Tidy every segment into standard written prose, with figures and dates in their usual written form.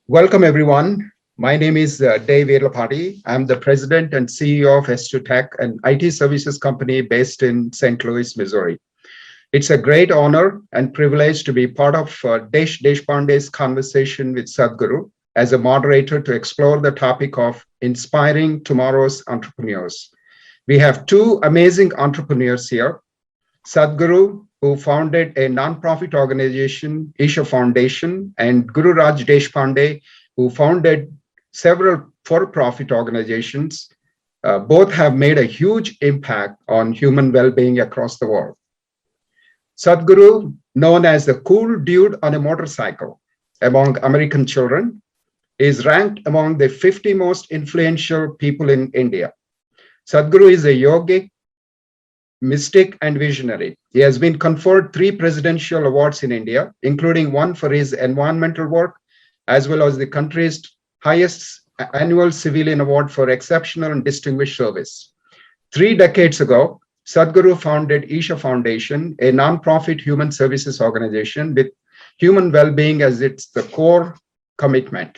Welcome, everyone. My name is Dave Irlapati. I'm the president and CEO of S2 Tech, an IT services company based in St. Louis, Missouri. It's a great honor and privilege to be part of Desh Deshpande's conversation with Sadhguru as a moderator to explore the topic of inspiring tomorrow's entrepreneurs. We have two amazing entrepreneurs here. Sadhguru, who founded a nonprofit organization, Isha Foundation, and Gururaj Desh Deshpande, who founded several for-profit organizations. Both have made a huge impact on human well-being across the world. Sadhguru, known as the cool dude on a motorcycle among American children, is ranked among the 50 most influential people in India. Sadhguru is a yogic, mystic, and visionary. He has been conferred 3 presidential awards in India, including one for his environmental work, as well as the country's highest annual civilian award for exceptional and distinguished service. 3 decades ago, Sadhguru founded Isha Foundation, a nonprofit human services organization with human well-being as its the core commitment.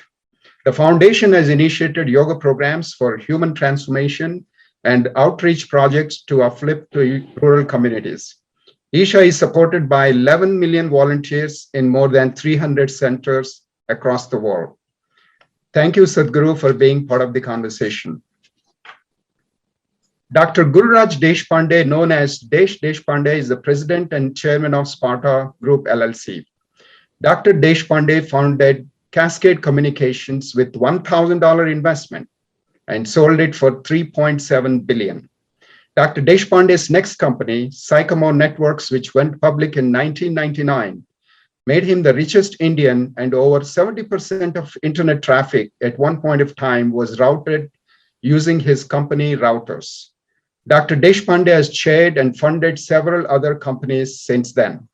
The foundation has initiated yoga programs for human transformation and outreach projects to uplift rural communities. Isha is supported by 11 million volunteers in more than 300 centers across the world. Thank you, Sadhguru, for being part of the conversation. Dr. Gururaj Desh Deshpande, known as Desh Deshpande, is the president and chairman of Sparta Group LLC. Dr. Deshpande founded Cascade Communications with $1,000 investment and sold it for $3.7 billion. Dr. Deshpande's next company, Sycamore Networks, which went public in 1999, made him the richest Indian, and over 70% of internet traffic at one point of time was routed using his company routers. Dr. Deshpande has chaired and funded several other companies since then.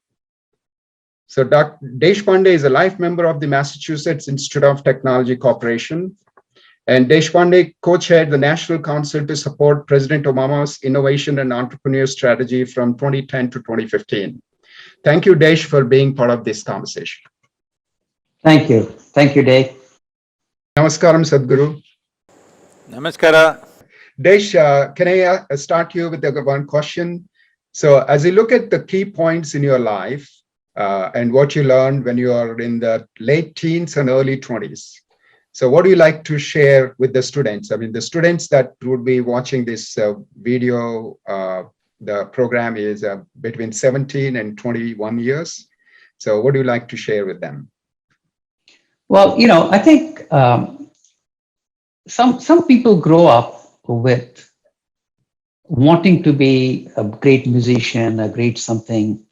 So Dr. Deshpande is a life member of the Massachusetts Institute of Technology Corporation, and Deshpande co-chaired the National Council to support President Obama's innovation and entrepreneur strategy from 2010 to 2015. Thank you, Desh, for being part of this conversation. Thank you. Thank you, Dave. Namaskaram, Sadhguru. Namaskara. Desh, can I start you with one question? So as you look at the key points in your life and what you learned when you are in the late teens and early 20s, so what do you like to share with the students? I mean, the students that would be watching this video, the program is between 17 and 21 years. So what do you like to share with them? Well, I think some people grow up with wanting to be a great musician, a great something,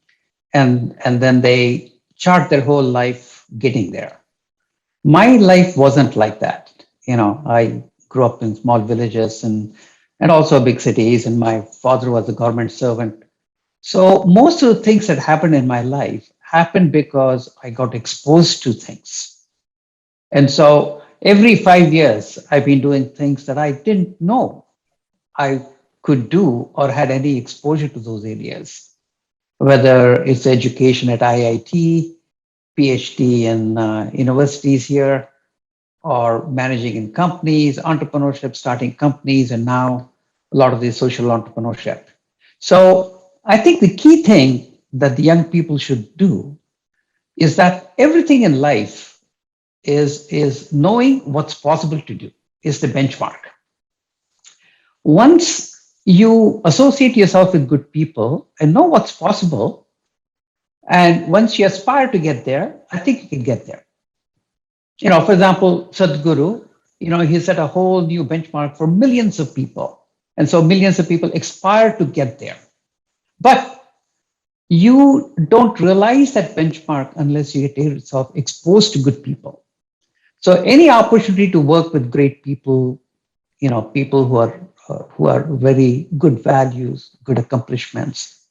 and then they chart their whole life getting there. My life wasn't like that. I grew up in small villages and also big cities, and my father was a government servant. So most of the things that happened in my life happened because I got exposed to things. And so every 5 years, I've been doing things that I didn't know I could do or had any exposure to those areas, whether it's education at IIT, PhD in universities here, or managing in companies, entrepreneurship, starting companies, and now a lot of the social entrepreneurship. So I think the key thing that the young people should do is that everything in life is knowing what's possible to do, is the benchmark. Once you associate yourself with good people and know what's possible, and once you aspire to get there, I think you can get there. For example, Sadhguru, he set a whole new benchmark for millions of people. And so millions of people aspire to get there. But you don't realize that benchmark unless you get yourself exposed to good people. So any opportunity to work with great people, people who are very good values, good accomplishments,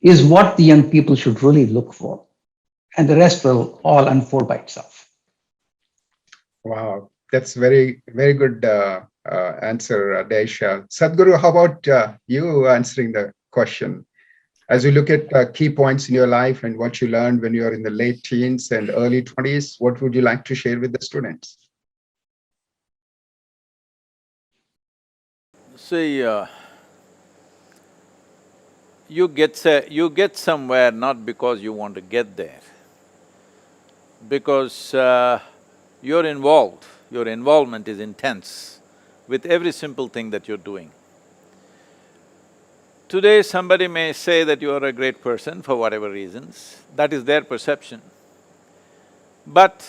is what the young people should really look for. And the rest will all unfold by itself. Wow, that's very, very good answer, Desh. Sadhguru, how about you answering the question? As you look at key points in your life and what you learned when you are in the late teens and early 20s, what would you like to share with the students? See, you get somewhere not because you want to get there, because you're involved, your involvement is intense with every simple thing that you're doing. Today somebody may say that you are a great person for whatever reasons, that is their perception. But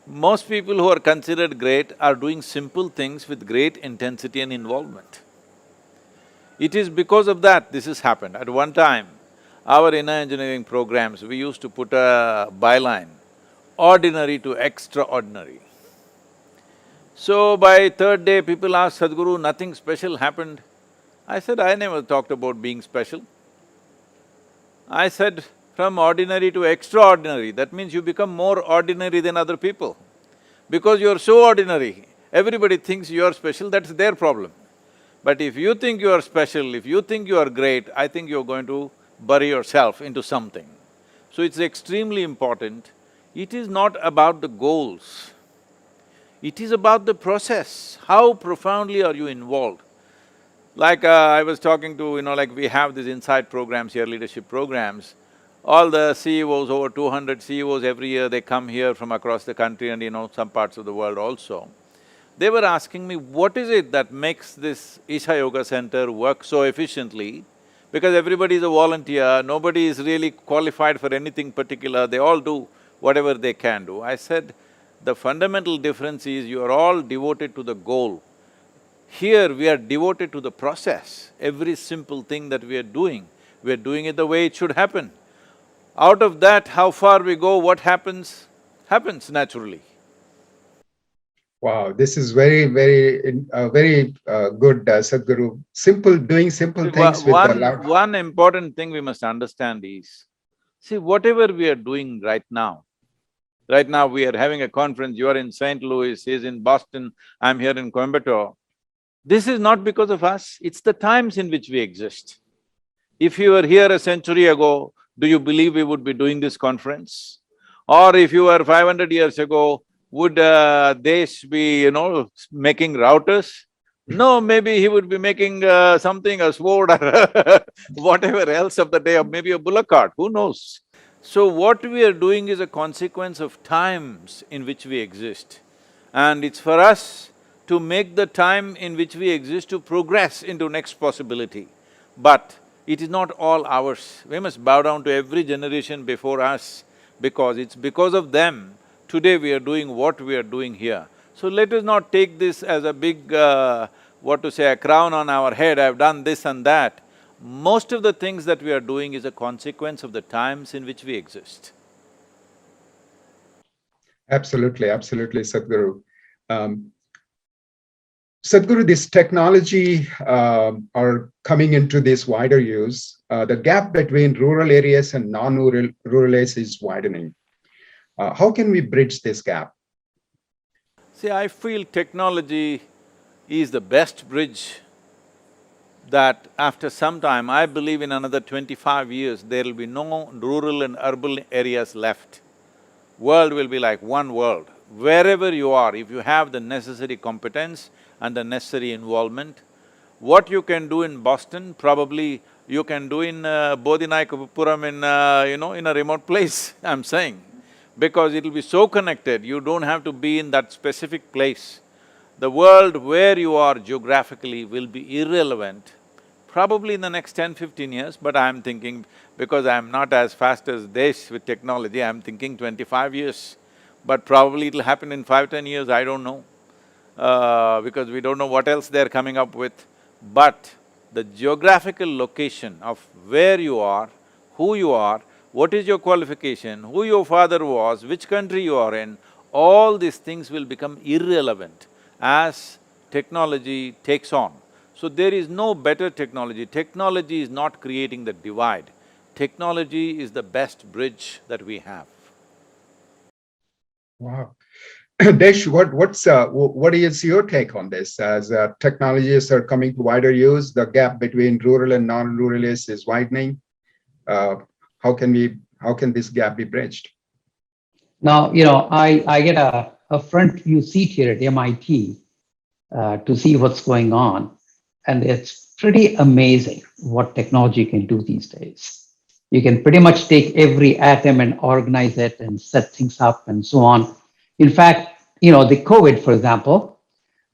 most people who are considered great are doing simple things with great intensity and involvement. It is because of that this has happened. At one time, our inner engineering programs, we used to put a byline, ordinary to extraordinary. So by third day, people asked, Sadhguru, nothing special happened. I said, I never talked about being special. I said, from ordinary to extraordinary, that means you become more ordinary than other people. Because you're so ordinary, everybody thinks you're special, that's their problem. But if you think you are special, if you think you are great, I think you're going to bury yourself into something. So it's extremely important. It is not about the goals, it is about the process. How profoundly are you involved? Like I was talking to, like we have these inside programs here, leadership programs. All the CEOs, over 200 CEOs every year, they come here from across the country and some parts of the world also. They were asking me, what is it that makes this Isha Yoga Center work so efficiently? Because everybody is a volunteer, nobody is really qualified for anything particular, they all do whatever they can do. I said, the fundamental difference is you are all devoted to the goal. Here we are devoted to the process. Every simple thing that we are doing it the way it should happen. Out of that, how far we go, what happens, happens naturally. Wow, this is very good, Sadhguru. Doing simple things with a lot. One important thing we must understand is, see, whatever we are doing right now we are having a conference, you are in St. Louis, he's in Boston, I'm here in Coimbatore. This is not because of us, it's the times in which we exist. If you were here a century ago, do you believe we would be doing this conference? Or if you were 500 years ago, would Desh be, making routers? No, maybe he would be making something, a sword or whatever else of the day, or maybe a bullock cart, who knows? So what we are doing is a consequence of times in which we exist. And it's for us to make the time in which we exist to progress into next possibility. But it is not all ours. We must bow down to every generation before us, because it's because of them today we are doing what we are doing here. So let us not take this as a big, a crown on our head, I've done this and that. Most of the things that we are doing is a consequence of the times in which we exist. Absolutely, Sadhguru. Sadhguru, this technology are coming into this wider use. The gap between rural areas and non-rural areas is widening. How can we bridge this gap? See, I feel technology is the best bridge that after some time, I believe in another 25 years, there will be no rural and urban areas left. World will be like one world. Wherever you are, if you have the necessary competence and the necessary involvement, what you can do in Boston, probably you can do in Bodhinaikapuram in a remote place, I'm saying. Because it'll be so connected, you don't have to be in that specific place. The world where you are geographically will be irrelevant, probably in the next 10-15 years, but I'm thinking, because I'm not as fast as Desh with technology, I'm thinking 25 years. But probably it'll happen in 5-10 years, I don't know, because we don't know what else they're coming up with. But the geographical location of where you are, who you are, what is your qualification, who your father was, which country you are in, all these things will become irrelevant as technology takes on. So there is no better technology. Technology is not creating the divide. Technology is the best bridge that we have. Wow. Desh, what is your take on this? As technologies are coming to wider use, the gap between rural and non-rural is widening. how can this gap be bridged? Now, I get a front view seat here at MIT to see what's going on. And it's pretty amazing what technology can do these days. You can pretty much take every atom and organize it and set things up and so on. In fact, the COVID, for example,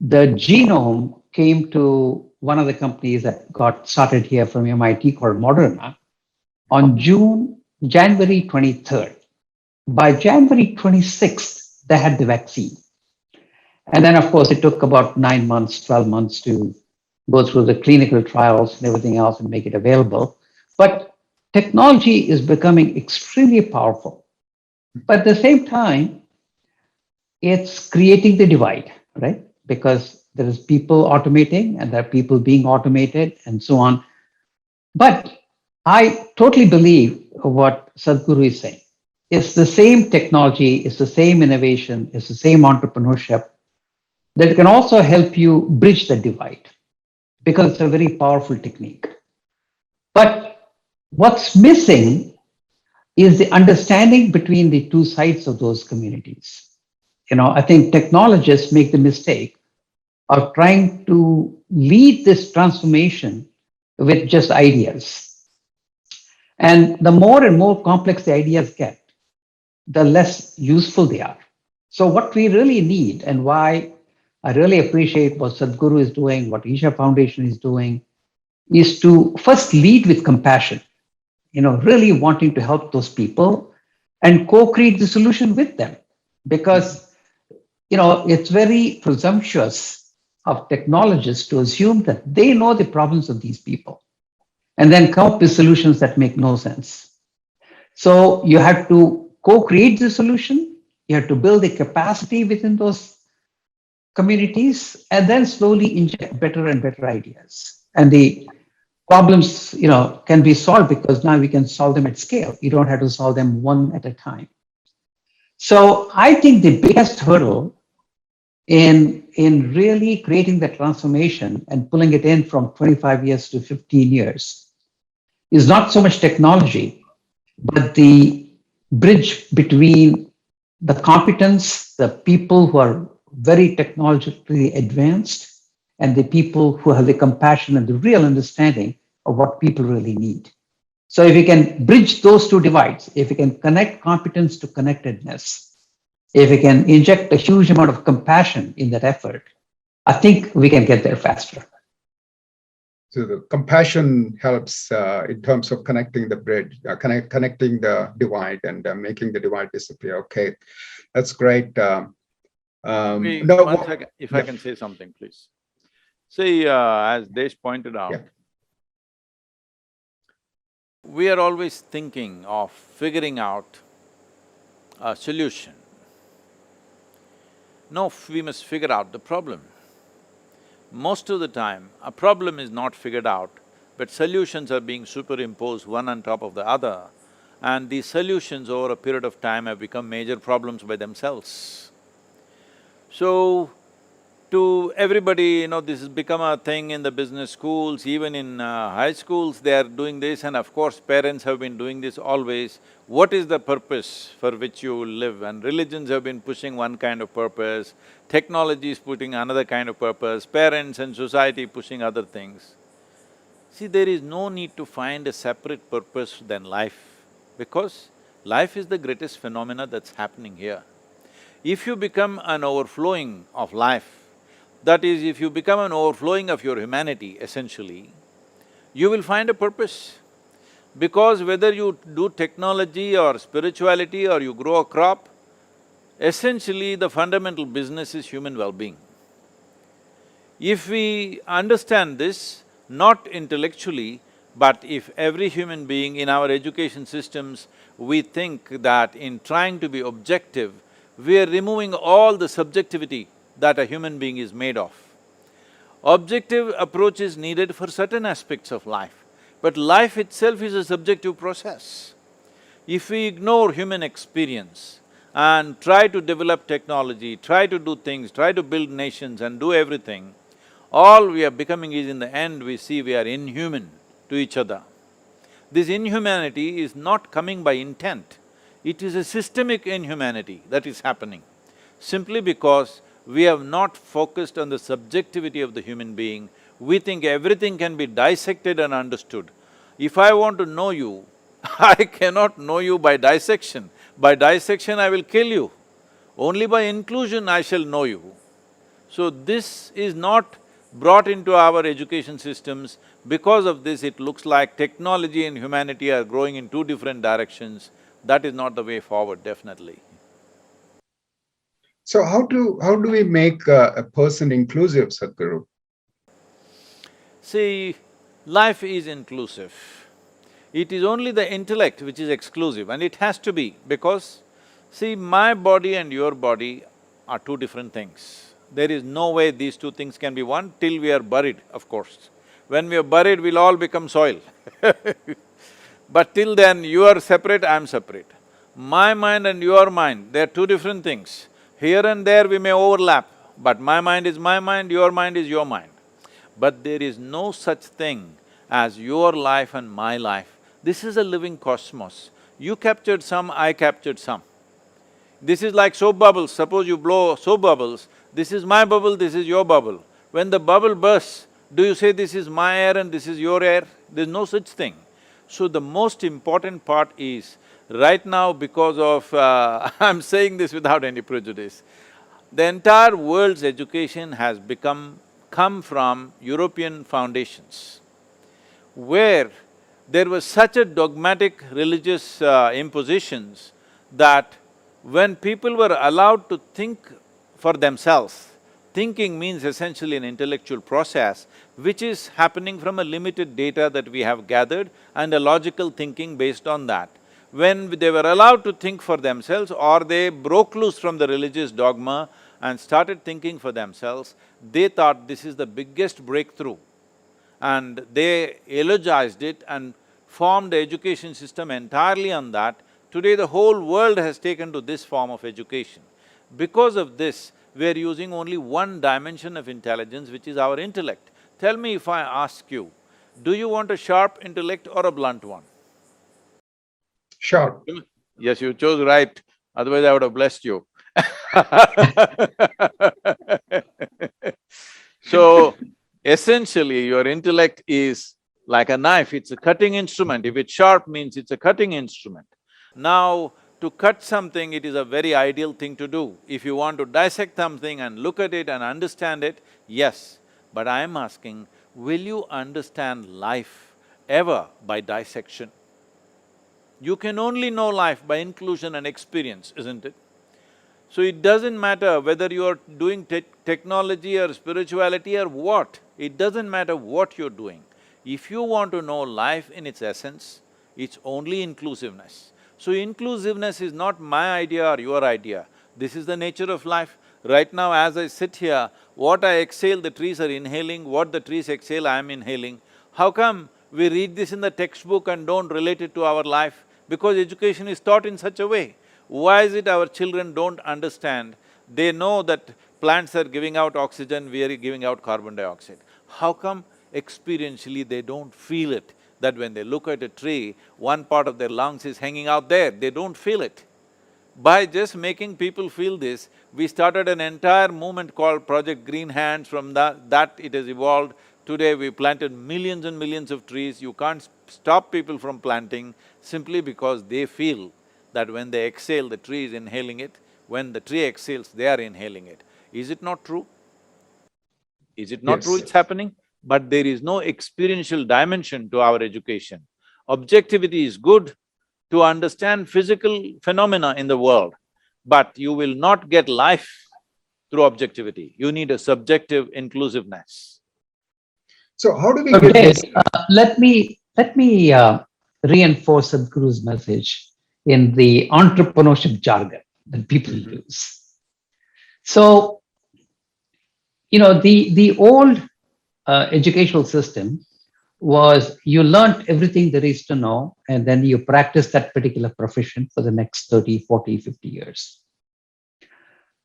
the genome came to one of the companies that got started here from MIT called Moderna on January 23rd. By January 26th, they had the vaccine. And then, of course, it took about 9 months, 12 months to go through the clinical trials and everything else and make it available. But technology is becoming extremely powerful. But at the same time, it's creating the divide, right? Because there is people automating and there are people being automated and so on. But I totally believe what Sadhguru is saying. It's the same technology, it's the same innovation, it's the same entrepreneurship that can also help you bridge the divide because it's a very powerful technique. But what's missing is the understanding between the two sides of those communities. I think technologists make the mistake of trying to lead this transformation with just ideas. And the more and more complex the ideas get, the less useful they are. So what we really need, and why I really appreciate what Sadhguru is doing, what Isha Foundation is doing, is to first lead with compassion, really wanting to help those people and co-create the solution with them. Because, it's very presumptuous of technologists to assume that they know the problems of these people and then come up with solutions that make no sense. So you have to co-create the solution, you have to build the capacity within those communities, and then slowly inject better and better ideas. And the problems, can be solved because now we can solve them at scale. You don't have to solve them one at a time. So I think the biggest hurdle in really creating the transformation and pulling it in from 25 years to 15 years is not so much technology, but the bridge between the competence, the people who are very technologically advanced, and the people who have the compassion and the real understanding of what people really need. So if we can bridge those two divides, if we can connect competence to connectedness, if we can inject a huge amount of compassion in that effort, I think we can get there faster. So the compassion helps in terms of connecting the bridge, connecting the divide and making the divide disappear. Okay, that's great. One second, if I can say something, please. See, as Desh pointed out, we are always thinking of figuring out a solution. No, we must figure out the problem. Most of the time, a problem is not figured out, but solutions are being superimposed one on top of the other, and these solutions over a period of time have become major problems by themselves. So, to everybody, this has become a thing in the business schools, even in high schools, they are doing this, and of course parents have been doing this always. What is the purpose for which you live? And religions have been pushing one kind of purpose, technology is putting another kind of purpose, parents and society pushing other things. See, there is no need to find a separate purpose than life, because life is the greatest phenomena that's happening here. If you become an overflowing of life, that is, if you become an overflowing of your humanity, essentially, you will find a purpose. Because whether you do technology or spirituality or you grow a crop, essentially the fundamental business is human well-being. If we understand this, not intellectually, but if every human being in our education systems, we think that in trying to be objective, we are removing all the subjectivity that a human being is made of. Objective approach is needed for certain aspects of life, but life itself is a subjective process. If we ignore human experience and try to develop technology, try to do things, try to build nations and do everything, all we are becoming is in the end we see we are inhuman to each other. This inhumanity is not coming by intent. It is a systemic inhumanity that is happening, simply because we have not focused on the subjectivity of the human being. We think everything can be dissected and understood. If I want to know you, I cannot know you by dissection. By dissection, I will kill you. Only by inclusion I shall know you. So this is not brought into our education systems. Because of this, it looks like technology and humanity are growing in two different directions. That is not the way forward, definitely. So how do we make a person inclusive, Sadhguru? See, life is inclusive. It is only the intellect which is exclusive, and it has to be, because see, my body and your body are two different things. There is no way these two things can be one till we are buried, of course. When we are buried, we'll all become soil But till then, you are separate, I am separate. My mind and your mind, they're two different things. Here and there we may overlap, but my mind is my mind, your mind is your mind. But there is no such thing as your life and my life. This is a living cosmos. You captured some, I captured some. This is like soap bubbles. Suppose you blow soap bubbles, this is my bubble, this is your bubble. When the bubble bursts, do you say this is my air and this is your air? There's no such thing. So the most important part is, right now because of… I'm saying this without any prejudice, the entire world's education has come from European foundations, where there was such a dogmatic religious impositions that when people were allowed to think for themselves, thinking means essentially an intellectual process which is happening from a limited data that we have gathered and a logical thinking based on that. When they were allowed to think for themselves, or they broke loose from the religious dogma and started thinking for themselves, they thought this is the biggest breakthrough. And they eulogized it and formed the education system entirely on that. Today the whole world has taken to this form of education. Because of this, we are using only one dimension of intelligence, which is our intellect. Tell me, if I ask you, do you want a sharp intellect or a blunt one? Sharp. Yes, you chose right, otherwise I would have blessed you So, essentially, your intellect is like a knife, it's a cutting instrument. If it's sharp, means it's a cutting instrument. Now, to cut something, it is a very ideal thing to do. If you want to dissect something and look at it and understand it, yes. But I am asking, will you understand life ever by dissection? You can only know life by inclusion and experience, isn't it? So it doesn't matter whether you are doing technology or spirituality or what, it doesn't matter what you're doing. If you want to know life in its essence, it's only inclusiveness. So inclusiveness is not my idea or your idea, this is the nature of life. Right now as I sit here, what I exhale, the trees are inhaling, what the trees exhale, I am inhaling. How come we read this in the textbook and don't relate it to our life? Because education is taught in such a way. Why is it our children don't understand? They know that plants are giving out oxygen, we are giving out carbon dioxide. How come experientially they don't feel it? That when they look at a tree, one part of their lungs is hanging out there, they don't feel it. By just making people feel this, we started an entire movement called Project Green Hands. From that it has evolved. Today we planted millions and millions of trees. You can't stop people from planting simply because they feel that when they exhale, the tree is inhaling it. When the tree exhales, they are inhaling it. Is it not true? Is it not true Yes. it's happening? But there is no experiential dimension to our education. Objectivity is good to understand physical phenomena in the world, but you will not get life through objectivity. You need a subjective inclusiveness. So how do we So get Dave, this? let me reinforce Sadhguru's message in the entrepreneurship jargon that people use. So, the old educational system was you learned everything there is to know, and then you practice that particular profession for the next 30, 40, 50 years.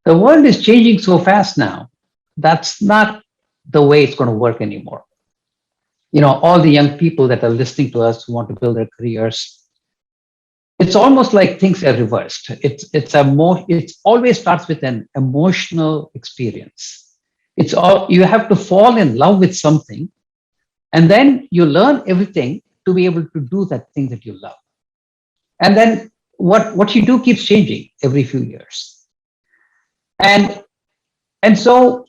The world is changing so fast now, that's not the way it's going to work anymore. all the young people that are listening to us who want to build their careers, it's almost like things are reversed. It always starts with an emotional experience. You have to fall in love with something, and then you learn everything to be able to do that thing that you love. And then what you do keeps changing every few years. And so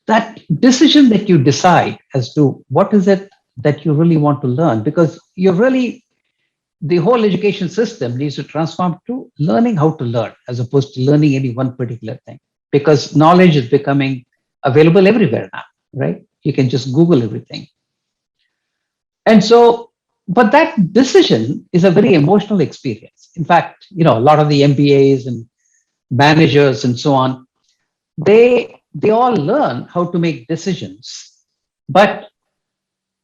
that decision that you decide as to what is it that you really want to learn, because the whole education system needs to transform to learning how to learn as opposed to learning any one particular thing, because knowledge is becoming available everywhere now, right? You can just Google everything. And so, but that decision is a very emotional experience. In fact, a lot of the MBAs and managers and so on, they all learn how to make decisions. But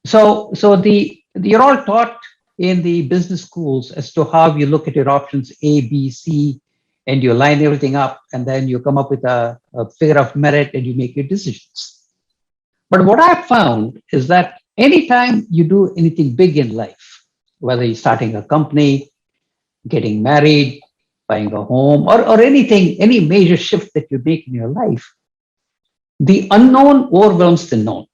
you're all taught in the business schools as to how you look at your options A, B, C, and you line everything up, and then you come up with a figure of merit and you make your decisions. But what I've found is that anytime you do anything big in life, whether you're starting a company, getting married, buying a home, or anything, any major shift that you make in your life, the unknown overwhelms the known.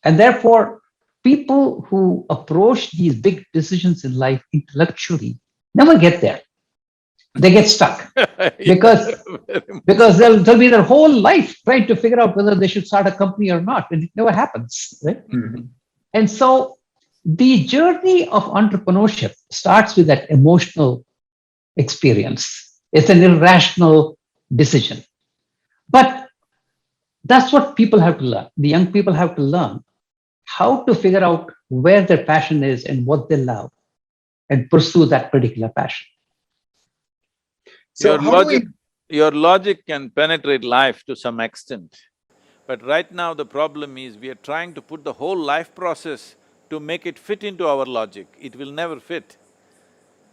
And therefore, people who approach these big decisions in life intellectually never get there. They get stuck because they'll be their whole life trying to figure out whether they should start a company or not, and it never happens, right? Mm-hmm. And so the journey of entrepreneurship starts with that emotional experience. It's an irrational decision. But that's what people have to learn. The young people have to learn how to figure out where their passion is and what they love and pursue that particular passion. So your logic can penetrate life to some extent. But right now the problem is we are trying to put the whole life process to make it fit into our logic. It will never fit.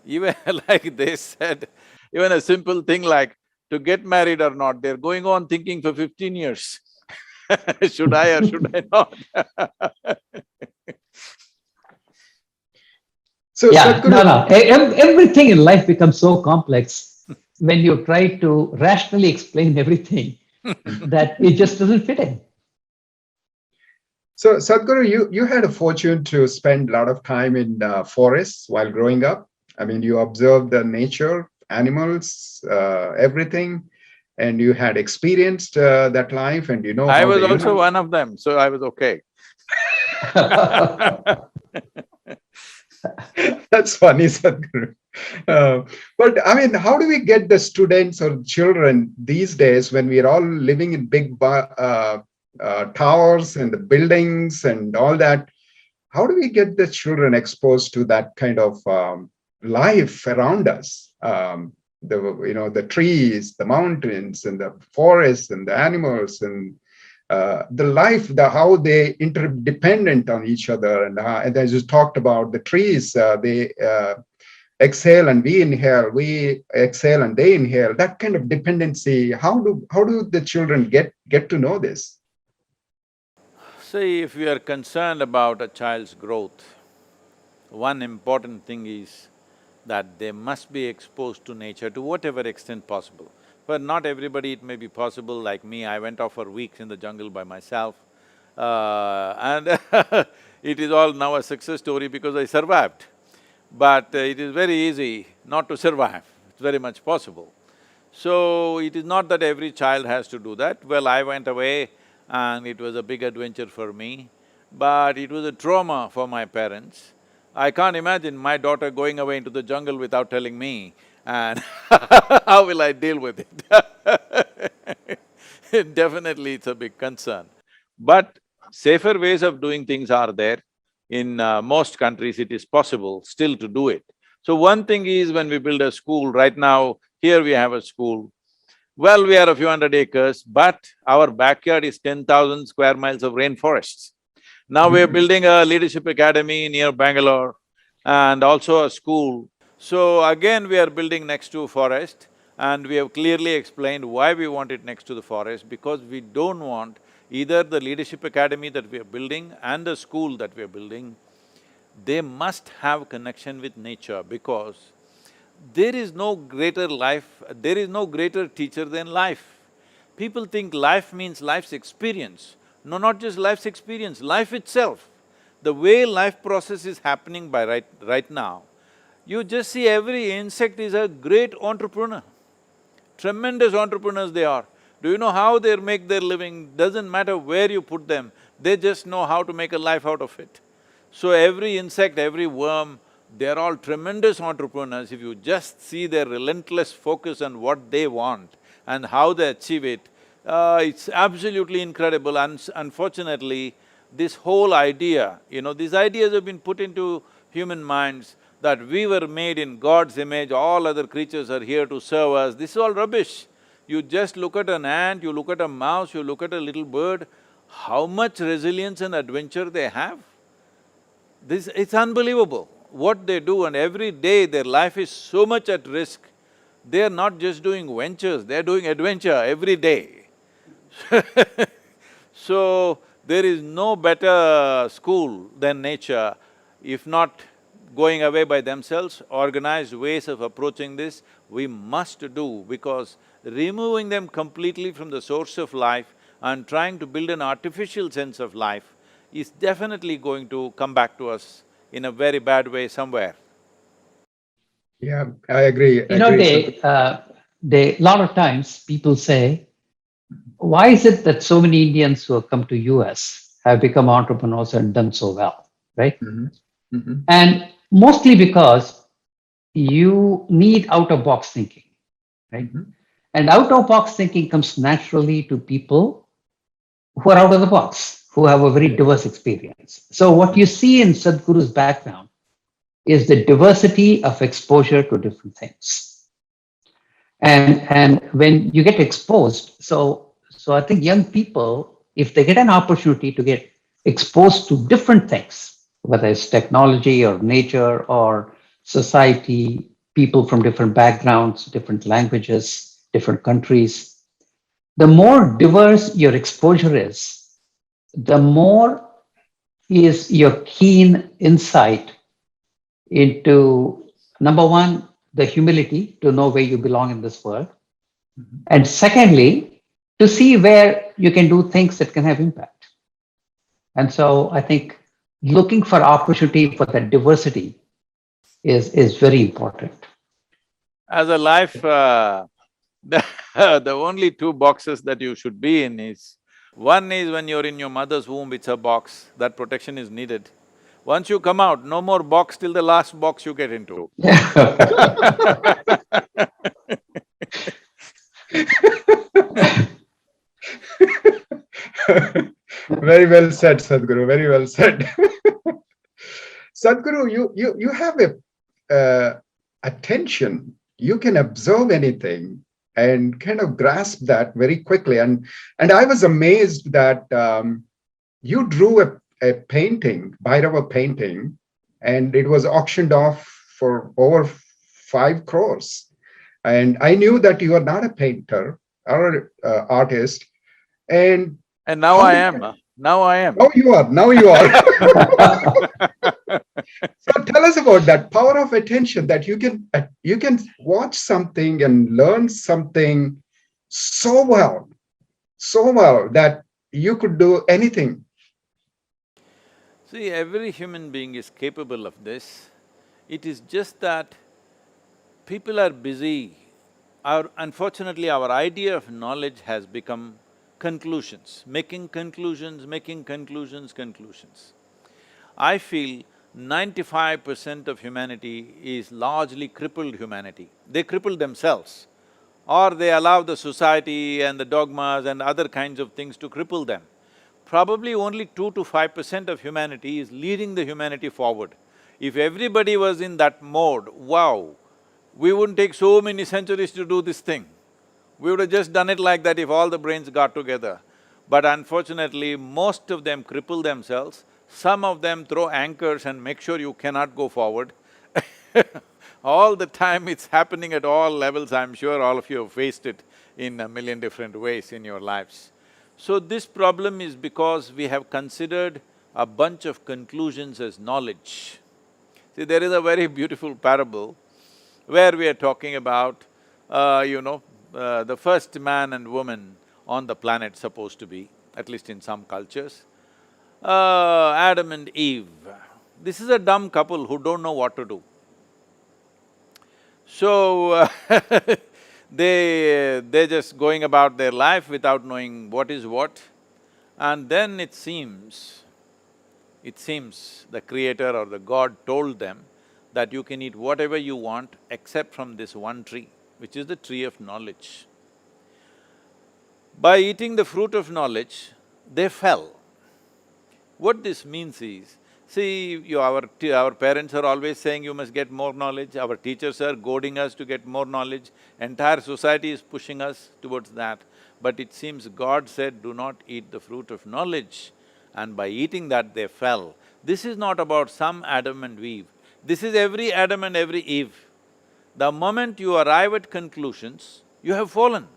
Even like they said, even a simple thing like to get married or not, they're going on thinking for 15 years. Should I or should I not? So yeah, no. Everything in life becomes so complex when you try to rationally explain everything that it just doesn't fit in. So Sadhguru, you had a fortune to spend a lot of time in forests while growing up. I mean, you observed the nature, animals, everything, and you had experienced that life, and you know. I was also one of them, so I was okay. That's funny, Sadhguru. But I mean, how do we get the students or children these days when we are all living in big towers and the buildings and all that? How do we get the children exposed to that kind of life around us? The trees, the mountains, and the forests, and the animals, and the life, how they interdependent on each other, and as you talked about the trees, they exhale and we inhale, we exhale and they inhale. That kind of dependency. How do the children get to know this? See, if we are concerned about a child's growth, one important thing is that they must be exposed to nature to whatever extent possible. For not everybody it may be possible, like me, I went off for weeks in the jungle by myself, and it is all now a success story because I survived. But it is very easy not to survive, it's very much possible. So, it is not that every child has to do that. Well, I went away and it was a big adventure for me, but it was a trauma for my parents. I can't imagine my daughter going away into the jungle without telling me, and how will I deal with it? Definitely it's a big concern. But safer ways of doing things are there. In most countries it is possible still to do it. So one thing is when we build a school, right now here we have a school. Well, we are a few hundred acres, but our backyard is 10,000 square miles of rainforests. Now we are building a leadership academy near Bangalore and also a school. So again we are building next to forest And we have clearly explained why we want it next to the forest, because we don't want either the leadership academy that we are building and the school that we are building, they must have connection with nature, because there is no greater life, there is no greater teacher than life. People think life means life's experience. No, not just life's experience, life itself. The way life process is happening by right now, you just see every insect is a great entrepreneur. Tremendous entrepreneurs they are. Do you know how they make their living? Doesn't matter where you put them, they just know how to make a life out of it. So every insect, every worm, they're all tremendous entrepreneurs. If you just see their relentless focus on what they want and how they achieve it, it's absolutely incredible. Unfortunately, this whole idea, these ideas have been put into human minds that we were made in God's image, all other creatures are here to serve us. This is all rubbish. You just look at an ant, you look at a mouse, you look at a little bird, how much resilience and adventure they have. It's unbelievable what they do, and every day their life is so much at risk. They are not just doing ventures, they're doing adventure every day. So, there is no better school than nature, if not going away by themselves. Organized ways of approaching this we must do, because removing them completely from the source of life and trying to build an artificial sense of life is definitely going to come back to us in a very bad way somewhere. Yeah, I agree. Lot of times people say, why is it that so many Indians who have come to US have become entrepreneurs and done so well, right? Mm-hmm. Mm-hmm. And mostly because you need out-of-box thinking, right? Mm-hmm. And out-of-box thinking comes naturally to people who are out of the box, who have a very diverse experience. So what you see in Sadhguru's background is the diversity of exposure to different things. And when you get exposed, so I think young people, if they get an opportunity to get exposed to different things, whether it's technology or nature or society, people from different backgrounds, different languages, different countries, the more diverse your exposure is, the more is your keen insight into, number one, the humility to know where you belong in this world. Mm-hmm. And secondly, to see where you can do things that can have impact. And so I think looking for opportunity for that diversity is very important. As a life, the only two boxes that you should be in is, one is when you're in your mother's womb, it's a box, that protection is needed. Once you come out, no more box till the last box you get into. Very well said, Sadhguru, very well said. Sadhguru, you have a attention. You can observe anything and kind of grasp that very quickly. And I was amazed that you drew a painting, Bhairava painting, and it was auctioned off for over 5 crores. And I knew that you are not a painter or artist. And now I am. Now I am. Now you are. So tell us about that power of attention, that you can watch something and learn something so well that you could do anything. See, every human being is capable of this. It is just that people are busy. Unfortunately, our idea of knowledge has become conclusions, making conclusions. I feel 95% of humanity is largely crippled humanity. They cripple themselves, or they allow the society and the dogmas and other kinds of things to cripple them. Probably only 2 to 5% of humanity is leading the humanity forward. If everybody was in that mode, wow, we wouldn't take so many centuries to do this thing. We would have just done it like that if all the brains got together. But unfortunately, most of them cripple themselves. Some of them throw anchors and make sure you cannot go forward. All the time it's happening at all levels. I'm sure all of you have faced it in a million different ways in your lives. So this problem is because we have considered a bunch of conclusions as knowledge. See, there is a very beautiful parable where we are talking about, the first man and woman on the planet supposed to be, at least in some cultures, Adam and Eve. This is a dumb couple who don't know what to do. So, they're just going about their life without knowing what is what. And then it seems the creator or the God told them that you can eat whatever you want except from this one tree, which is the tree of knowledge. By eating the fruit of knowledge, they fell. What this means is, see, our parents are always saying you must get more knowledge, our teachers are goading us to get more knowledge, entire society is pushing us towards that. But it seems God said, do not eat the fruit of knowledge, and by eating that they fell. This is not about some Adam and Eve, this is every Adam and every Eve. The moment you arrive at conclusions, you have fallen.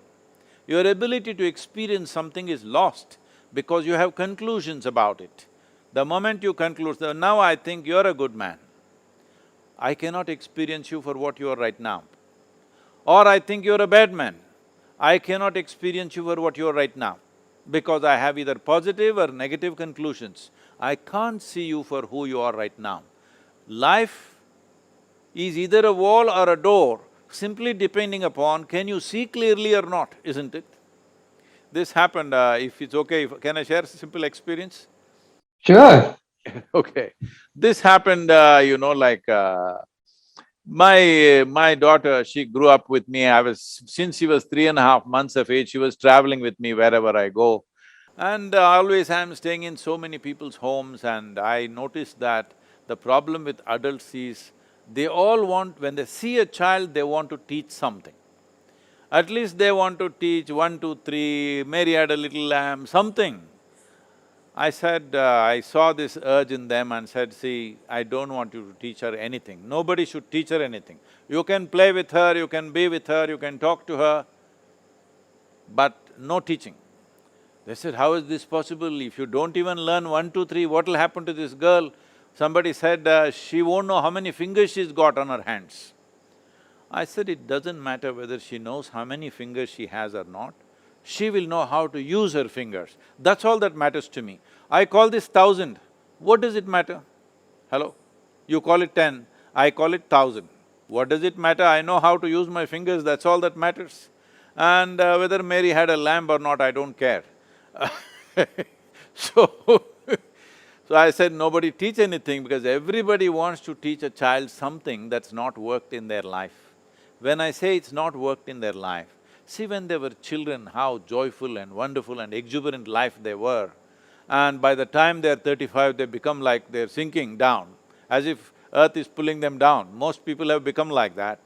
Your ability to experience something is lost because you have conclusions about it. The moment you conclude, so now I think you're a good man, I cannot experience you for what you are right now. Or I think you're a bad man, I cannot experience you for what you are right now, because I have either positive or negative conclusions. I can't see you for who you are right now. Life is either a wall or a door, simply depending upon can you see clearly or not, isn't it? This happened, if it's okay, can I share a simple experience? Sure. Okay. This happened, my daughter, she grew up with me. Since she was 3.5 months of age, she was traveling with me wherever I go. And always I'm staying in so many people's homes, and I noticed that the problem with adults is they all want… when they see a child, they want to teach something. At least they want to teach 1, 2, 3, Mary had a little lamb, something. I said, I saw this urge in them and said, see, I don't want you to teach her anything. Nobody should teach her anything. You can play with her, you can be with her, you can talk to her, but no teaching. They said, how is this possible? If you don't even learn 1, 2, 3, what will happen to this girl? Somebody said, she won't know how many fingers she's got on her hands. I said, it doesn't matter whether she knows how many fingers she has or not, she will know how to use her fingers. That's all that matters to me. I call this 1,000. What does it matter? Hello? You call it 10, I call it 1,000. What does it matter? I know how to use my fingers, that's all that matters. And whether Mary had a lamb or not, I don't care. So, so I said, nobody teach anything, because everybody wants to teach a child something that's not worked in their life. When I say it's not worked in their life, see, when they were children, how joyful and wonderful and exuberant life they were. And by the time they're 35, they become like they're sinking down, as if earth is pulling them down. Most people have become like that.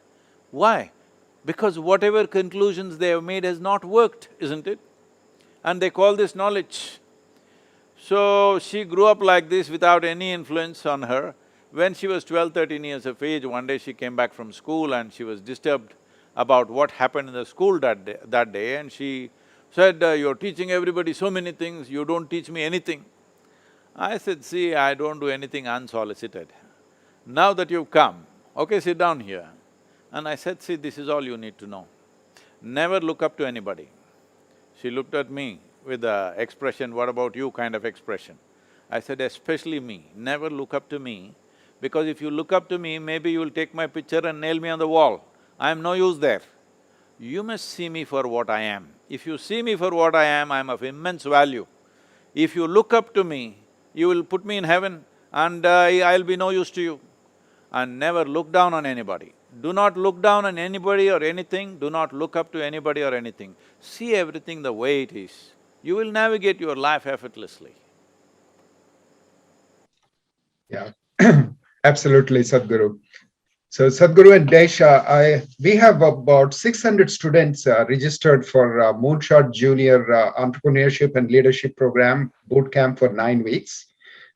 Why? Because whatever conclusions they have made has not worked, isn't it? And they call this knowledge. So, she grew up like this without any influence on her. When she was 12, 13 years of age, one day she came back from school and she was disturbed about what happened in the school that day, and she said, you're teaching everybody so many things, you don't teach me anything. I said, see, I don't do anything unsolicited. Now that you've come, okay, sit down here. And I said, see, this is all you need to know. Never look up to anybody. She looked at me with the expression, what about you kind of expression. I said, especially me, never look up to me, because if you look up to me, maybe you will take my picture and nail me on the wall. I am no use there. You must see me for what I am. If you see me for what I am of immense value. If you look up to me, you will put me in heaven and I'll be no use to you. And never look down on anybody. Do not look down on anybody or anything, do not look up to anybody or anything. See everything the way it is. You will navigate your life effortlessly. Yeah, absolutely, Sadhguru. So Sadhguru and Desh, we have about 600 students registered for Moonshot Junior Entrepreneurship and Leadership Program Bootcamp for 9 weeks.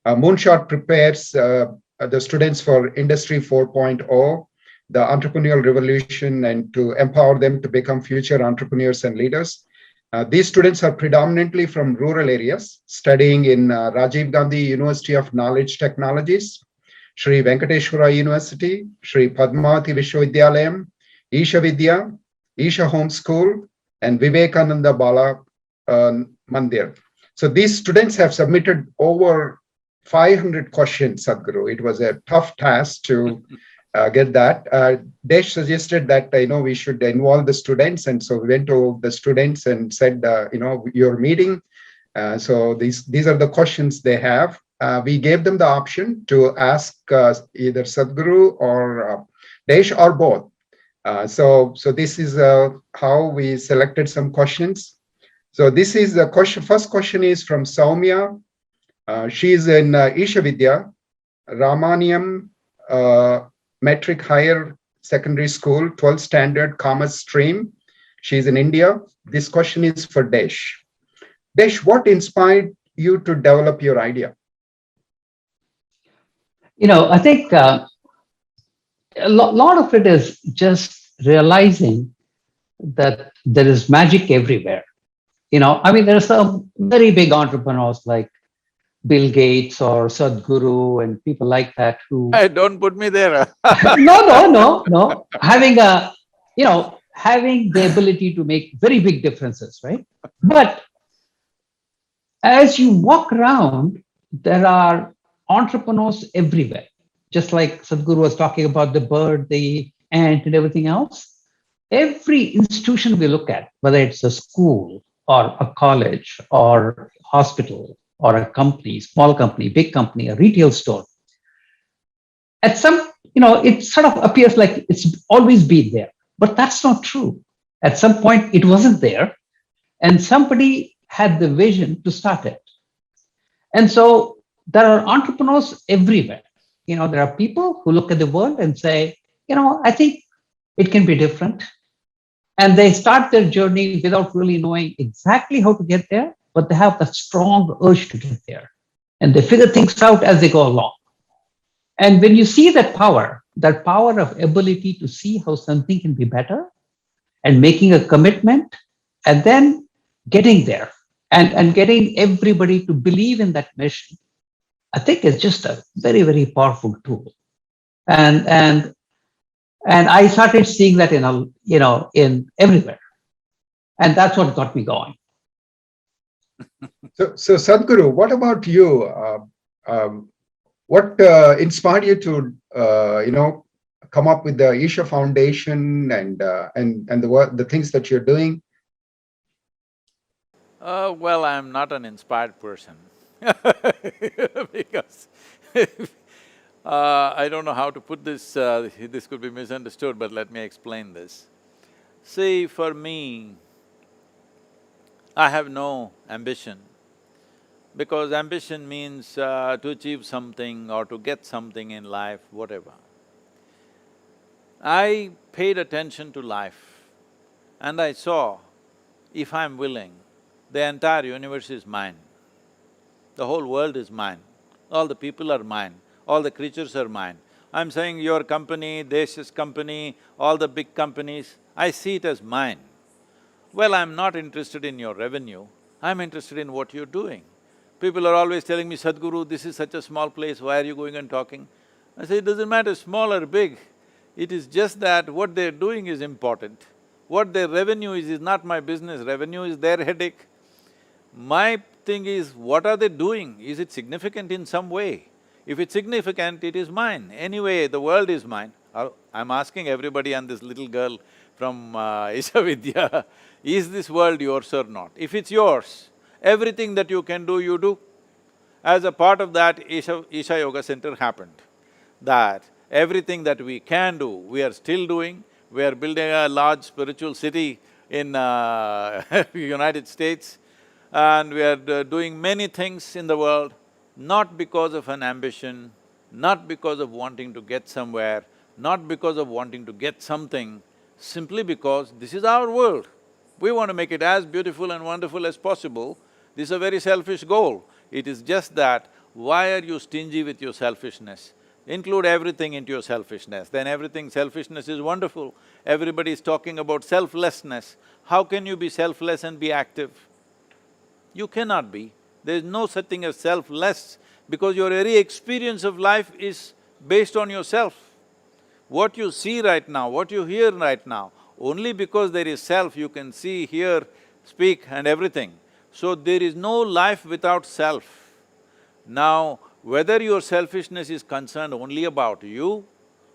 Moonshot prepares the students for Industry 4.0, the entrepreneurial revolution and to empower them to become future entrepreneurs and leaders. These students are predominantly from rural areas, studying in Rajiv Gandhi University of Knowledge Technologies, Sri Venkateshwara University, Sri Padmavati Vishwavidyalayam, Isha Vidya, Isha Home School, and Vivekananda Bala Mandir. So these students have submitted over 500 questions, Sadhguru. It was a tough task to get that. Desh suggested that we should involve the students, and so we went to the students and said, your meeting. So these are the questions they have. We gave them the option to ask either Sadhguru or Desh or both. So this is how we selected some questions. So this is the question. First question is from Saumya. She is in Isha Vidya, Ramaniam Metric Higher Secondary School, 12th Standard Commerce Stream. She's in India. This question is for Desh. Desh, what inspired you to develop your idea? I think a lot of it is just realizing that there is magic everywhere. There are some very big entrepreneurs like Bill Gates or Sadhguru and people like that who. Hey, don't put me there. No. Having the ability to make very big differences, right? But as you walk around, there are entrepreneurs everywhere. Just like Sadhguru was talking about the bird, the ant, and everything else. Every institution we look at, whether it's a school or a college or hospital or a company, small company, big company, a retail store, at some, it sort of appears like it's always been there, but that's not true. At some point, it wasn't there, and somebody had the vision to start it. And so there are entrepreneurs everywhere. There are people who look at the world and say, I think it can be different. And they start their journey without really knowing exactly how to get there, but they have that strong urge to get there. And they figure things out as they go along. And when you see that power of ability to see how something can be better and making a commitment and then getting there and getting everybody to believe in that mission, I think it's just a very, very powerful tool. And I started seeing that in everywhere. And that's what got me going. So Sadhguru, what about you? What inspired you to, come up with the Isha Foundation and the things that you're doing? Well, I'm not an inspired person because I don't know how to put this, this could be misunderstood, but let me explain this. See, for me, I have no ambition, because ambition means to achieve something or to get something in life, whatever. I paid attention to life and I saw, if I'm willing, the entire universe is mine. The whole world is mine. All the people are mine. All the creatures are mine. I'm saying your company, Desh's company, all the big companies, I see it as mine. Well, I'm not interested in your revenue, I'm interested in what you're doing. People are always telling me, Sadhguru, this is such a small place, why are you going and talking? I say, it doesn't matter small or big, it is just that what they're doing is important. What their revenue is not my business, revenue is their headache. My thing is, what are they doing? Is it significant in some way? If it's significant, it is mine. Anyway, the world is mine. I'm asking everybody and this little girl from Isha Vidya, is this world yours or not? If it's yours, everything that you can do, you do. As a part of that, Isha Yoga Center happened, that everything that we can do, we are still doing. We are building a large spiritual city in United States, and we are doing many things in the world, not because of an ambition, not because of wanting to get somewhere, not because of wanting to get something, simply because this is our world. We want to make it as beautiful and wonderful as possible. This is a very selfish goal. It is just that, why are you stingy with your selfishness? Include everything into your selfishness, then everything selfishness is wonderful. Everybody is talking about selflessness. How can you be selfless and be active? You cannot be. There is no such thing as selfless because your very experience of life is based on yourself. What you see right now, what you hear right now, only because there is self you can see, hear, speak and everything. So there is no life without self. Now, whether your selfishness is concerned only about you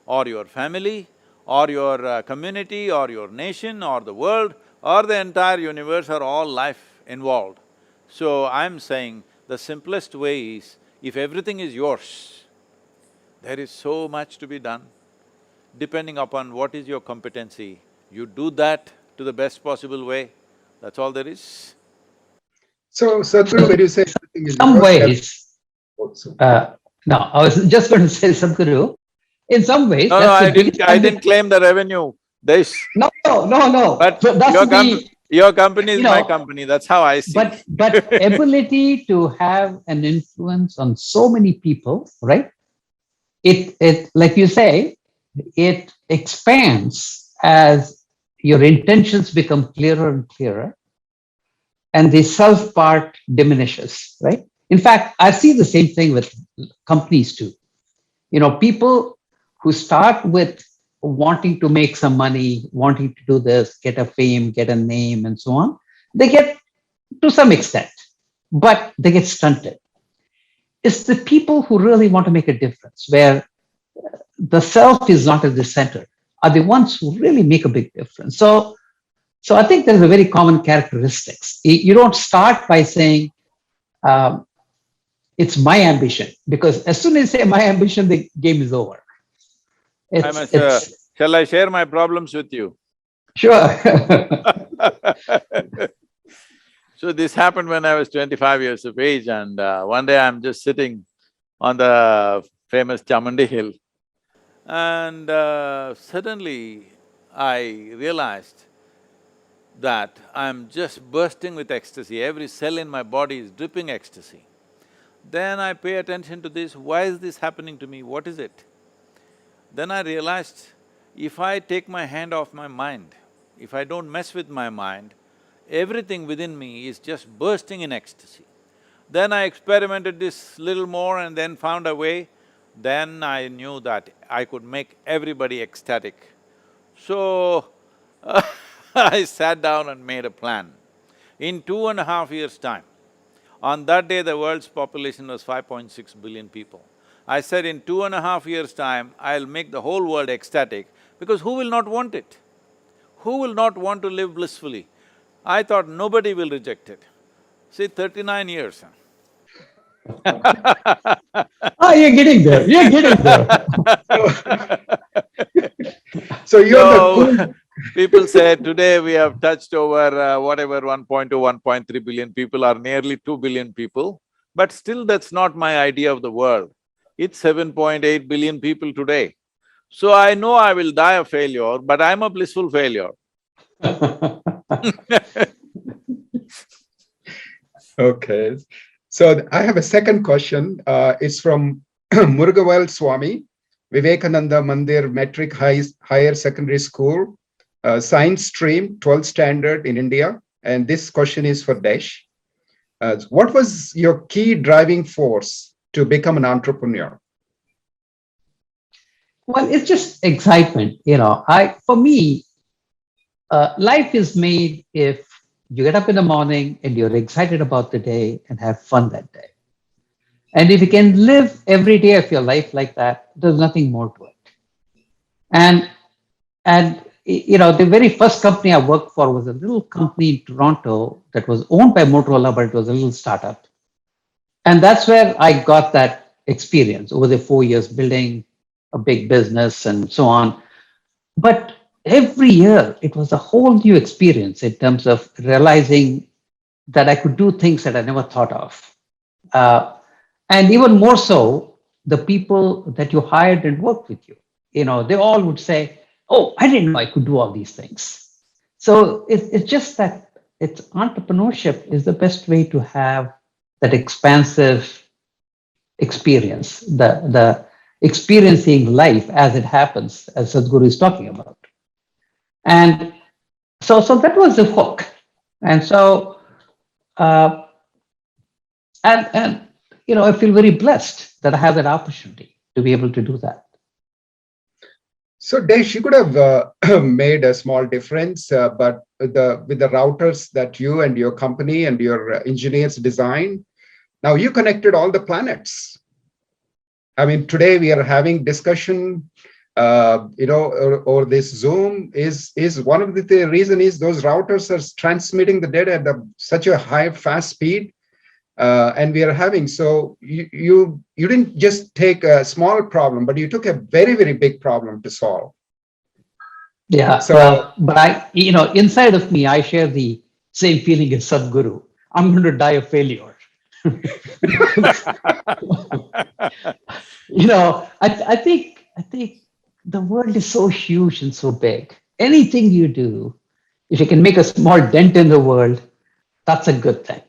or your family or your community or your nation or the world or the entire universe or all life involved. So I'm saying the simplest way is, if everything is yours, there is so much to be done. Depending upon what is your competency, you do that to the best possible way, that's all there is. So, Sadhguru, when you say everything is Some yours, ways, also. no, I was just going to say, Sadhguru, in some ways, No, that's the biggest I didn't claim the revenue, Desh. No. But So that's your company is you my know, company, that's how I see. but ability to have an influence on so many people, right? It like you say, it expands as your intentions become clearer and clearer, and the self part diminishes, right? In fact, I see the same thing with companies too. People who start with wanting to make some money, wanting to do this, get a fame, get a name, and so on, they get to some extent, but they get stunted. It's the people who really want to make a difference, where the self is not at the center, are the ones who really make a big difference. So I think there's a very common characteristics. You don't start by saying, it's my ambition, because as soon as you say my ambition, the game is over. Shall I share my problems with you? Sure. So this happened when I was 25 years of age, and one day I'm just sitting on the famous Chamundi hill, and suddenly I realized that I'm just bursting with ecstasy, every cell in my body is dripping ecstasy. Then I pay attention to this, why is this happening to me, what is it? Then I realized, if I take my hand off my mind, if I don't mess with my mind, everything within me is just bursting in ecstasy. Then I experimented this little more and then found a way. Then I knew that I could make everybody ecstatic. So, I sat down and made a plan. In 2.5 years' time, on that day the world's population was 5.6 billion people. I said, in 2.5 years' time, I'll make the whole world ecstatic, because who will not want it? Who will not want to live blissfully? I thought nobody will reject it. See, 39 years. Oh, you're getting there, you're getting there. So you're the So, cool… people say today we have touched over whatever 1.2, 1.3 billion people are nearly 2 billion people, but still that's not my idea of the world. It's 7.8 billion people today. So I know I will die a failure, but I'm a blissful failure. Okay. So I have a second question. It's from Murugavel Swami, Vivekananda Mandir Metric Higher Secondary School, Science Stream, 12th Standard in India. And this question is for Desh. What was your key driving force to become an entrepreneur? Well, it's just excitement, for me, life is made if you get up in the morning and you're excited about the day and have fun that day. And if you can live every day of your life like that, there's nothing more to it. And the very first company I worked for was a little company in Toronto that was owned by Motorola, but it was a little startup. And that's where I got that experience over the 4 years, building a big business and so on. But every year it was a whole new experience in terms of realizing that I could do things that I never thought of. And even more so, the people that you hired and worked with you, they all would say, oh, I didn't know I could do all these things. So it's just that entrepreneurship is the best way to have that expansive experience. experiencing life as it happens, as Sadhguru is talking about. And so that was the hook. And so, uh, and I feel very blessed that I have that opportunity to be able to do that. So Desh, you could have made a small difference, but with the routers that you and your company and your engineers designed, now you connected all the planets. I mean, today we are having discussion, or this Zoom is one of the reason is those routers are transmitting the data at such a high, fast speed. And we are having, so you didn't just take a small problem, but you took a very, very big problem to solve. Yeah, so, well, but inside of me, I share the same feeling as Sadhguru. I'm going to die of failure. I think the world is so huge and so big. Anything you do, if you can make a small dent in the world, that's a good thing.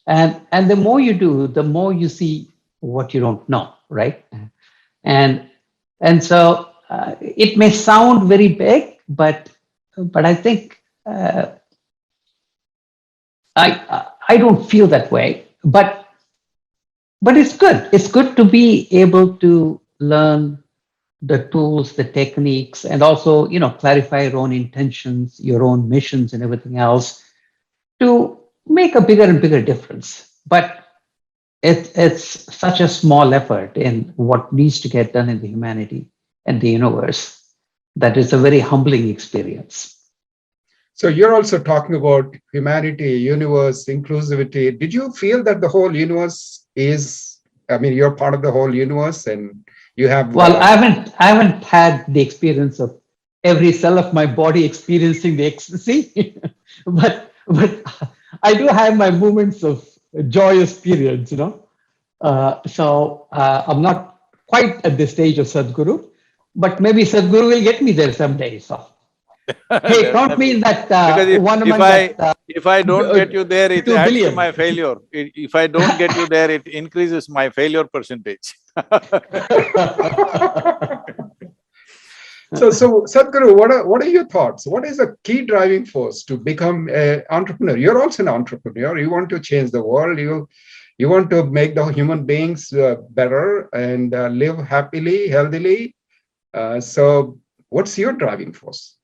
And the more you do, the more you see what you don't know, right? And so it may sound very big, but I think I don't feel that way. But it's good. It's good to be able to learn the tools, the techniques, and also clarify your own intentions, your own missions, and everything else to make a bigger and bigger difference. But it's such a small effort in what needs to get done in the humanity and the universe that it's a very humbling experience. So you're also talking about humanity, universe, inclusivity. Did you feel that the whole universe you're part of the whole universe and you have... Well, I haven't had the experience of every cell of my body experiencing the ecstasy, but I do have my moments of joyous periods, So I'm not quite at the stage of Sadhguru, but maybe Sadhguru will get me there someday. So, hey, count me in that if I don't get you there, it 2 adds to billion. my failure. If I don't get you there, it increases my failure percentage. So Sadhguru, what are your thoughts? What is the key driving force to become an entrepreneur? You're also an entrepreneur. You want to change the world. You want to make the human beings better and live happily, healthily. So what's your driving force?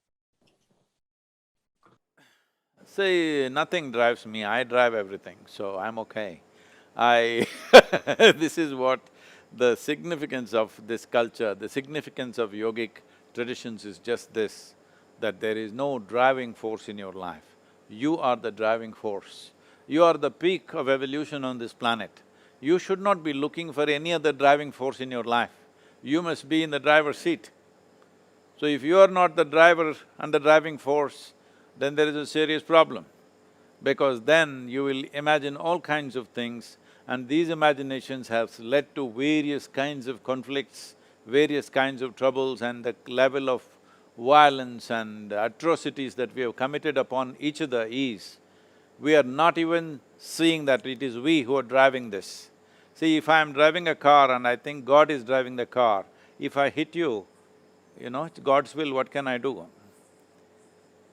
See, nothing drives me, I drive everything, so I'm okay. This is what the significance of this culture, the significance of yogic traditions is just this, that there is no driving force in your life. You are the driving force. You are the peak of evolution on this planet. You should not be looking for any other driving force in your life. You must be in the driver's seat. So if you are not the driver and the driving force, then there is a serious problem, because then you will imagine all kinds of things, and these imaginations have led to various kinds of conflicts, various kinds of troubles, and the level of violence and atrocities that we have committed upon each other is, we are not even seeing that it is we who are driving this. See, if I am driving a car and I think God is driving the car, if I hit you, it's God's will, what can I do?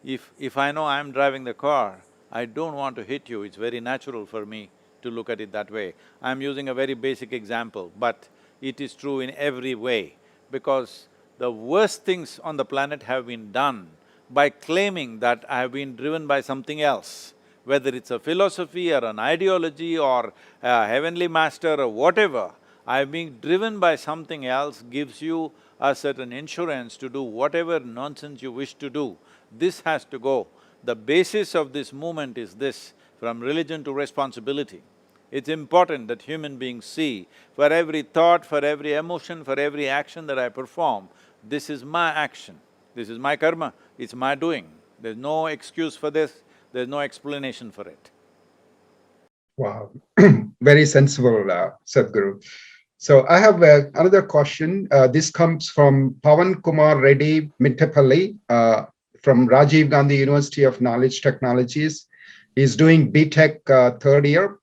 If I know I'm driving the car, I don't want to hit you, it's very natural for me to look at it that way. I'm using a very basic example, but it is true in every way, because the worst things on the planet have been done by claiming that I have been driven by something else, whether it's a philosophy or an ideology or a heavenly master or whatever. I've been driven by something else gives you a certain insurance to do whatever nonsense you wish to do. This has to go. The basis of this movement is this, from religion to responsibility. It's important that human beings see, for every thought, for every emotion, for every action that I perform, this is my action, this is my karma, it's my doing. There's no excuse for this, there's no explanation for it. Wow, very sensible, Sadhguru. So I have another question. This comes from Pawan Kumar Reddy Mittapalli, from Rajiv Gandhi University of Knowledge Technologies. He's doing B.Tech third year,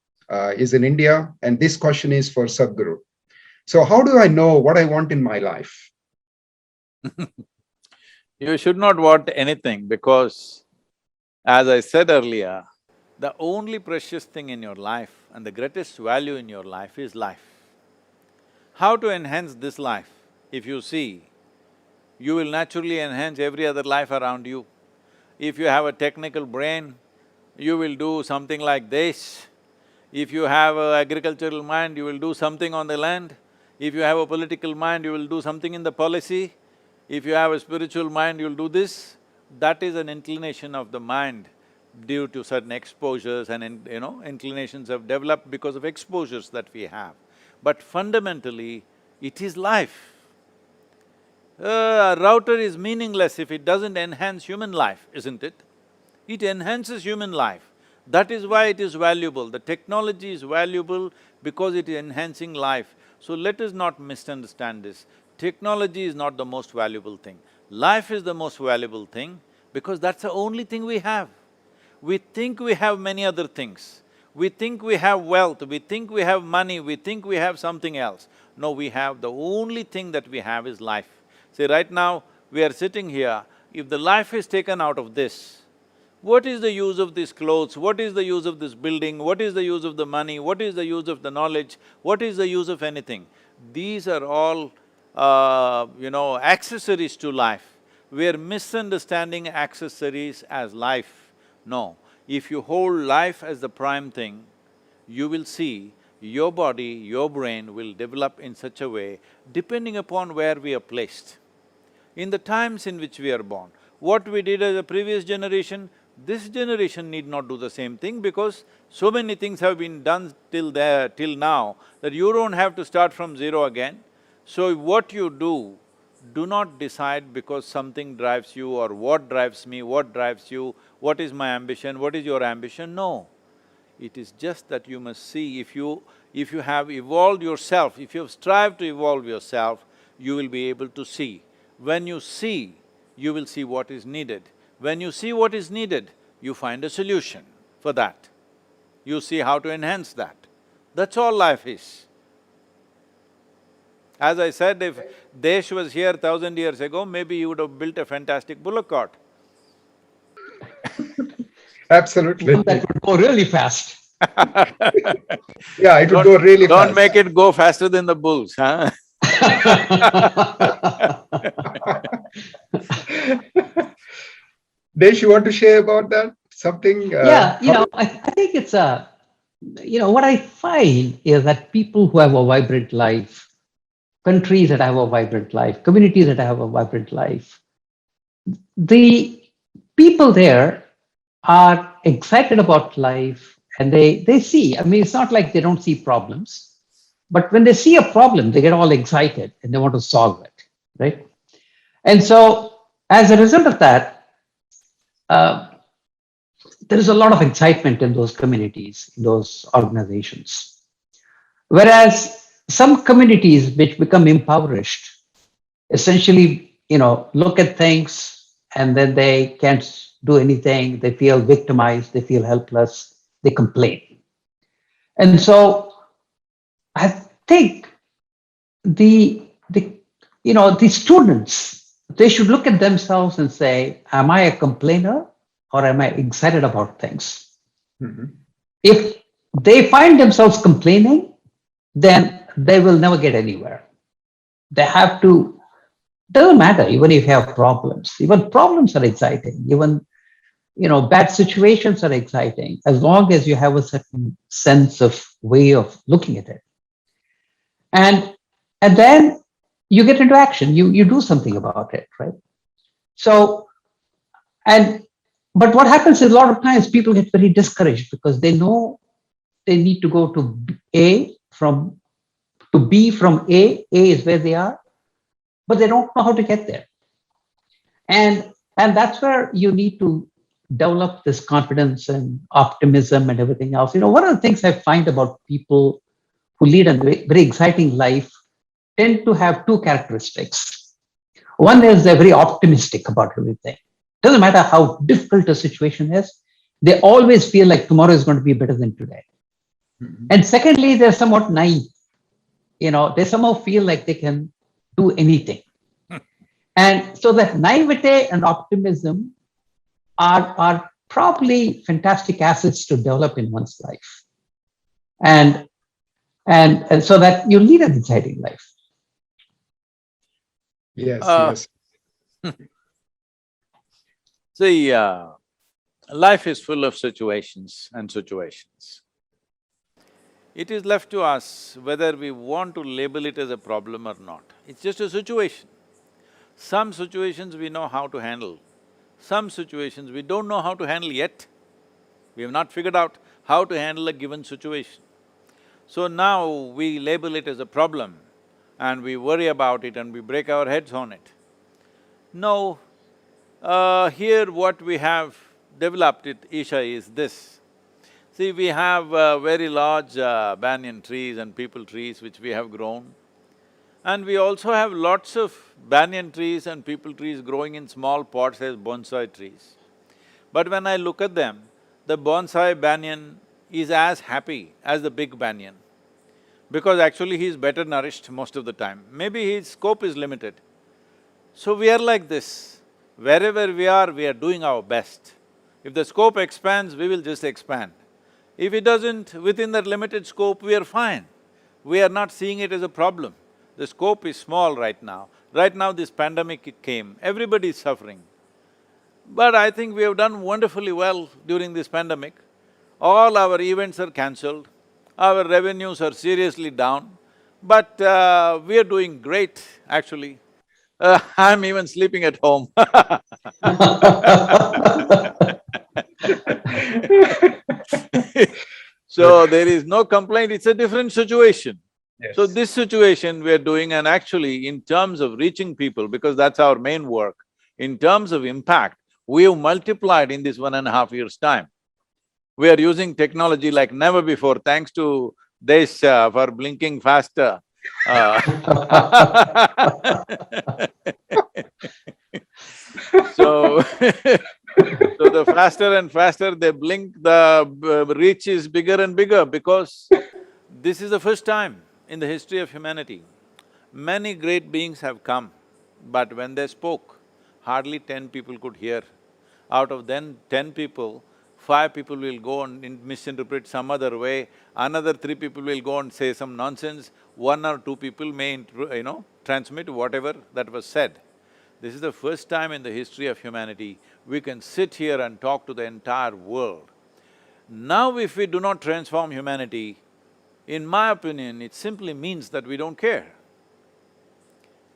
is in India, and this question is for Sadhguru. So how do I know what I want in my life? You should not want anything because, as I said earlier, the only precious thing in your life and the greatest value in your life is life. How to enhance this life? If you see, you will naturally enhance every other life around you. If you have a technical brain, you will do something like this. If you have an agricultural mind, you will do something on the land. If you have a political mind, you will do something in the policy. If you have a spiritual mind, you'll do this. That is an inclination of the mind due to certain exposures and inclinations have developed because of exposures that we have. But fundamentally, it is life. A router is meaningless if it doesn't enhance human life, isn't it? It enhances human life. That is why it is valuable. The technology is valuable because it is enhancing life. So let us not misunderstand this. Technology is not the most valuable thing. Life is the most valuable thing because that's the only thing we have. We think we have many other things. We think we have wealth, we think we have money, we think we have something else. No, we have… the only thing that we have is life. See, right now, we are sitting here, if the life is taken out of this, what is the use of these clothes? What is the use of this building? What is the use of the money? What is the use of the knowledge? What is the use of anything? These are all, accessories to life. We are misunderstanding accessories as life. No, if you hold life as the prime thing, you will see your body, your brain will develop in such a way depending upon where we are placed. In the times in which we are born, what we did as a previous generation, this generation need not do the same thing because so many things have been done till now, that you don't have to start from zero again. So what you do not decide because something drives you or what drives me, what drives you, what is my ambition, what is your ambition, no. It is just that you must see, if you have evolved yourself, if you have strived to evolve yourself, you will be able to see. When you see, you will see what is needed. When you see what is needed, you find a solution for that. You see how to enhance that. That's all life is. As I said, if Desh was here 1,000 years ago, maybe he would have built a fantastic bullock cart. Absolutely. That would go really fast. Yeah, it would go really fast. Don't make it go faster than the bulls, huh? Desh, you want to share about that? Something… Yeah, I think it's what I find is that people who have a vibrant life, countries that have a vibrant life, communities that have a vibrant life, the people there are excited about life and they see, it's not like they don't see problems, but when they see a problem, they get all excited and they want to solve it, right? And so as a result of that, there is a lot of excitement in those communities, in those organizations. Whereas some communities which become impoverished, essentially, look at things and then they can't do anything, they feel victimized, they feel helpless, they complain. And so I think the students, they should look at themselves and say, am I a complainer or am I excited about things? Mm-hmm. If they find themselves complaining, then they will never get anywhere. They have to… doesn't matter even if you have problems. Even problems are exciting. Even, bad situations are exciting as long as you have a certain sense of way of looking at it. And then you get into action. You do something about it, right? So, but what happens is a lot of times people get very discouraged because they know they need to go to B from A. A is where they are, but they don't know how to get there. And that's where you need to develop this confidence and optimism and everything else. One of the things I find about people who lead a very exciting life tend to have two characteristics. One is they're very optimistic about everything. Doesn't matter how difficult a situation is, they always feel like tomorrow is going to be better than today. Mm-hmm. And secondly, they're somewhat naive. they somehow feel like they can do anything. And so that naivete and optimism are probably fantastic assets to develop in one's life. And so that you lead an exciting life. Yes, Uh, yes. See, life is full of situations and situations. It is left to us whether we want to label it as a problem or not. It's just a situation. Some situations we know how to handle, some situations we don't know how to handle yet. We have not figured out how to handle a given situation. So now we label it as a problem and we worry about it and we break our heads on it. No, here what we have developed at Isha is this. See, we have very large banyan trees and peepal trees which we have grown. And we also have lots of banyan trees and peepal trees growing in small pots as bonsai trees. But when I look at them, the bonsai banyan is as happy as the big banyan, because actually he is better nourished most of the time. Maybe his scope is limited. So we are like this. Wherever we are doing our best. If the scope expands, we will just expand. If it doesn't, within that limited scope, we are fine. We are not seeing it as a problem. The scope is small right now. Right now this pandemic came, everybody is suffering. But I think we have done wonderfully well during this pandemic. All our events are cancelled, our revenues are seriously down, but we are doing great, actually. I'm even sleeping at home So there is no complaint, it's a different situation. Yes. So this situation we are doing, and actually in terms of reaching people, because that's our main work, in terms of impact, we have multiplied in this 1.5 years' time. We are using technology like never before, thanks to Desh for blinking faster. So so the faster and faster they blink, the reach is bigger and bigger, because this is the first time in the history of humanity. Many great beings have come, but when they spoke, hardly 10 people could hear. Out of then 10 people, 5 people will go and misinterpret some other way, another 3 people will go and say some nonsense, 1 or 2 people may, transmit whatever that was said. This is the first time in the history of humanity we can sit here and talk to the entire world. Now if we do not transform humanity, in my opinion, it simply means that we don't care.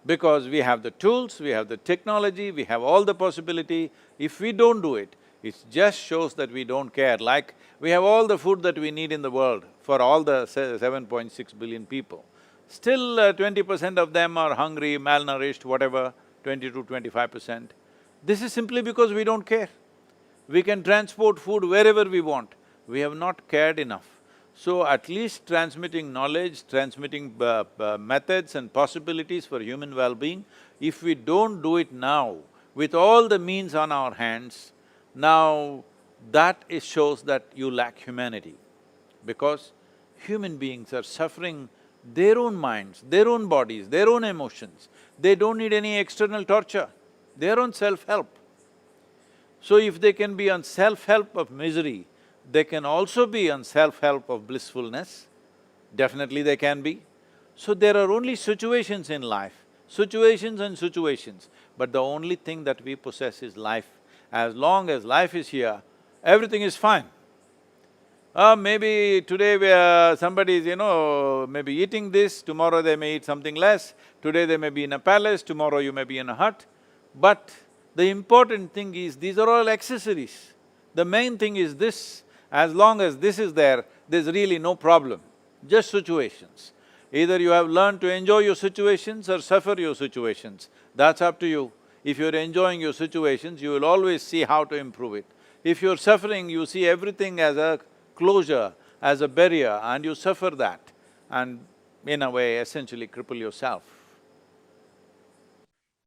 Because we have the tools, we have the technology, we have all the possibility. If we don't do it, it just shows that we don't care. Like, we have all the food that we need in the world for all the 7.6 billion people. Still 20% of them are hungry, malnourished, whatever, 20 to 25%. This is simply because we don't care. We can transport food wherever we want. We have not cared enough. So at least transmitting knowledge, transmitting methods and possibilities for human well-being, if we don't do it now, with all the means on our hands, now that shows that you lack humanity. Because human beings are suffering their own minds, their own bodies, their own emotions. They don't need any external torture, their own self-help. So if they can be on self-help of misery, they can also be on self-help of blissfulness. Definitely they can be. So there are only situations in life, situations and situations, but the only thing that we possess is life. As long as life is here, everything is fine. Maybe today somebody is, maybe eating this, tomorrow they may eat something less, today they may be in a palace, tomorrow you may be in a hut. But the important thing is, these are all accessories. The main thing is this, as long as this is there, there's really no problem, just situations. Either you have learned to enjoy your situations or suffer your situations, that's up to you. If you're enjoying your situations, you will always see how to improve it. If you're suffering, you see everything as a closure, as a barrier, and you suffer that, and in a way essentially cripple yourself.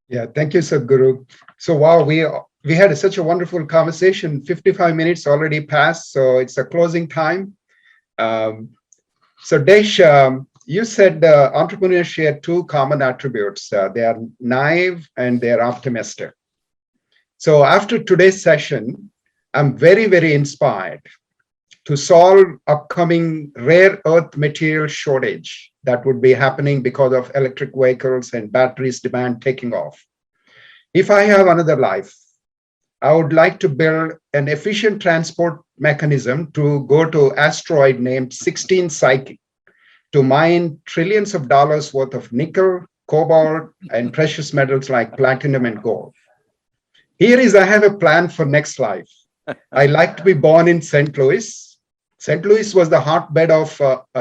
Yeah, thank you, Sadhguru. So wow, we had such a wonderful conversation. 55 minutes already passed, so it's a closing time. So Desh, You said entrepreneurs share two common attributes. They are naive and they are optimistic. So after today's session, I'm very, very inspired to solve upcoming rare earth material shortage that would be happening because of electric vehicles and batteries demand taking off. If I have another life, I would like to build an efficient transport mechanism to go to asteroid named 16 Psyche to mine trillions of dollars worth of nickel, cobalt, and precious metals like platinum and gold. I have a plan for next life. I like to be born in St. Louis. St. Louis was the hotbed of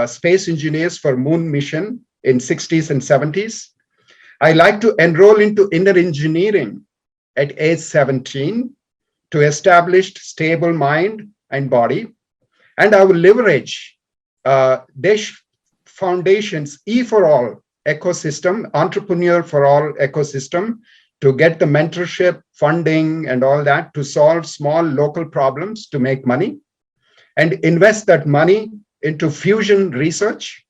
space engineers for moon mission in 60s and 70s. I like to enroll into inner engineering at age 17 to establish stable mind and body. And I will leverage Desh Foundation's E for All ecosystem, entrepreneur for all ecosystem, to get the mentorship, funding, and all that to solve small local problems to make money, and invest that money into fusion research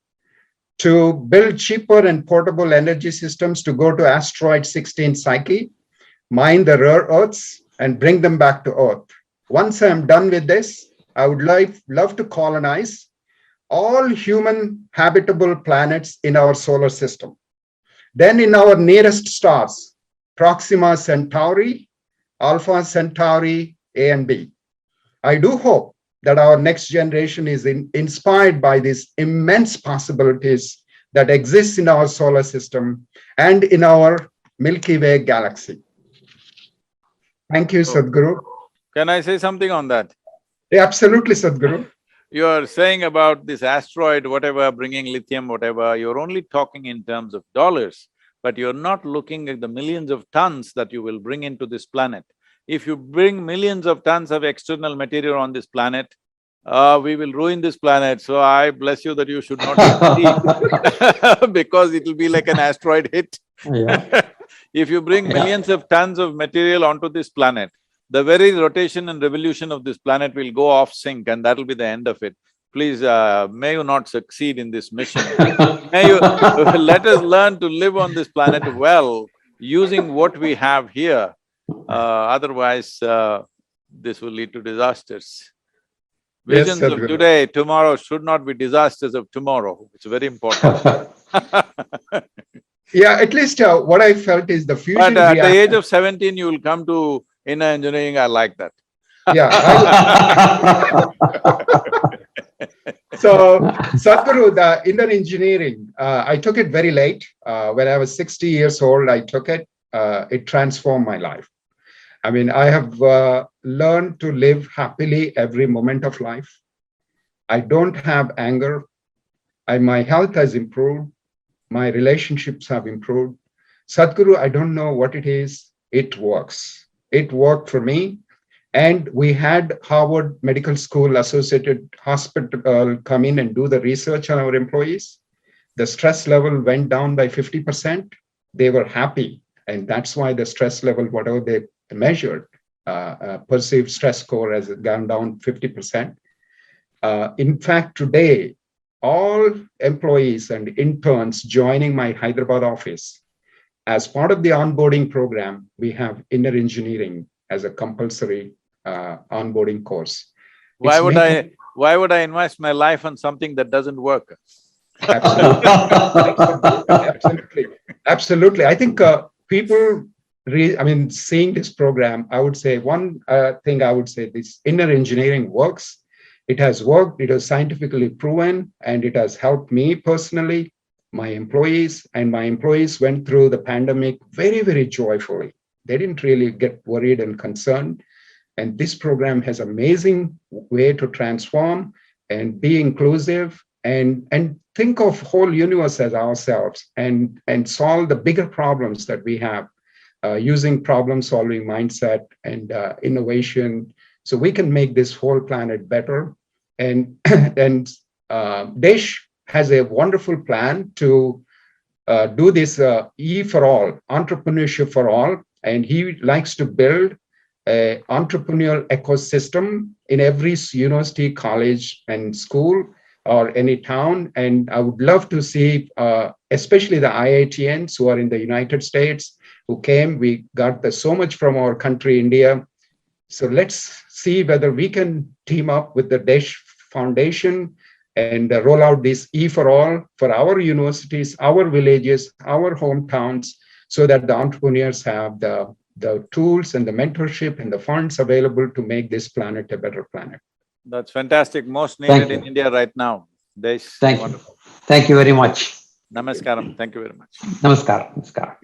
to build cheaper and portable energy systems to go to asteroid 16 Psyche, mine the rare earths, and bring them back to Earth. Once I'm done with this, I would love to colonize all human habitable planets in our solar system. Then in our nearest stars, Proxima Centauri, Alpha Centauri A and B. I do hope that our next generation is inspired by these immense possibilities that exist in our solar system and in our Milky Way galaxy. Thank you, Sadhguru. Can I say something on that? Yeah, absolutely, Sadhguru. You are saying about this asteroid, whatever, bringing lithium, whatever, you're only talking in terms of dollars, but you're not looking at the millions of tons that you will bring into this planet. If you bring millions of tons of external material on this planet, we will ruin this planet, so I bless you that you should not succeed because it'll be like an asteroid hit. Yeah. If you bring millions of tons of material onto this planet, the very rotation and revolution of this planet will go off sync and that'll be the end of it. Please, may you not succeed in this mission. May you… let us learn to live on this planet well, using what we have here. Otherwise, this will lead to disasters. Visions Yes, of today, tomorrow should not be disasters of tomorrow. It's very important. Yeah, at least what I felt is the fusion But at the reaction. age of 17, you will come to inner engineering, I like that. Yeah. So, Sadhguru, the inner engineering, I took it very late. When I was 60 years old, I took it. It transformed my life. I mean, I have learned to live happily every moment of life. I don't have anger. My health has improved. My relationships have improved. Sadhguru, I don't know what it is. It works. It worked for me. And we had Harvard Medical School Associated Hospital come in and do the research on our employees. The stress level went down by 50%. They were happy. And that's why the stress level, whatever they measured, perceived stress score has gone down 50%. In fact, today, all employees and interns joining my Hyderabad office, as part of the onboarding program, we have inner engineering as a compulsory onboarding course. Why would I invest my life on something that doesn't work? Absolutely. Absolutely. Absolutely. I think people, seeing this program, I would say one thing I would say, this inner engineering works. It has worked, it is scientifically proven, and it has helped me personally, my employees, and my employees went through the pandemic very, very joyfully. They didn't really get worried and concerned. And this program has amazing way to transform and be inclusive and think of whole universe as ourselves and solve the bigger problems that we have using problem-solving mindset and innovation. So we can make this whole planet better. And Desh has a wonderful plan to do this E for all, entrepreneurship for all. And he likes to build an entrepreneurial ecosystem in every university, college, and school or any town. And I would love to see, especially the IITians who are in the United States, who came. We got so much from our country, India. So let's see whether we can team up with the Desh Foundation and roll out this E for All for our universities, our villages, our hometowns, so that the entrepreneurs have the tools and the mentorship and the funds available to make this planet a better planet. That's fantastic, most needed in India right now. Desh, Thank wonderful. you. Thank you very much. Namaskaram, thank you very much. Namaskar. Namaskar.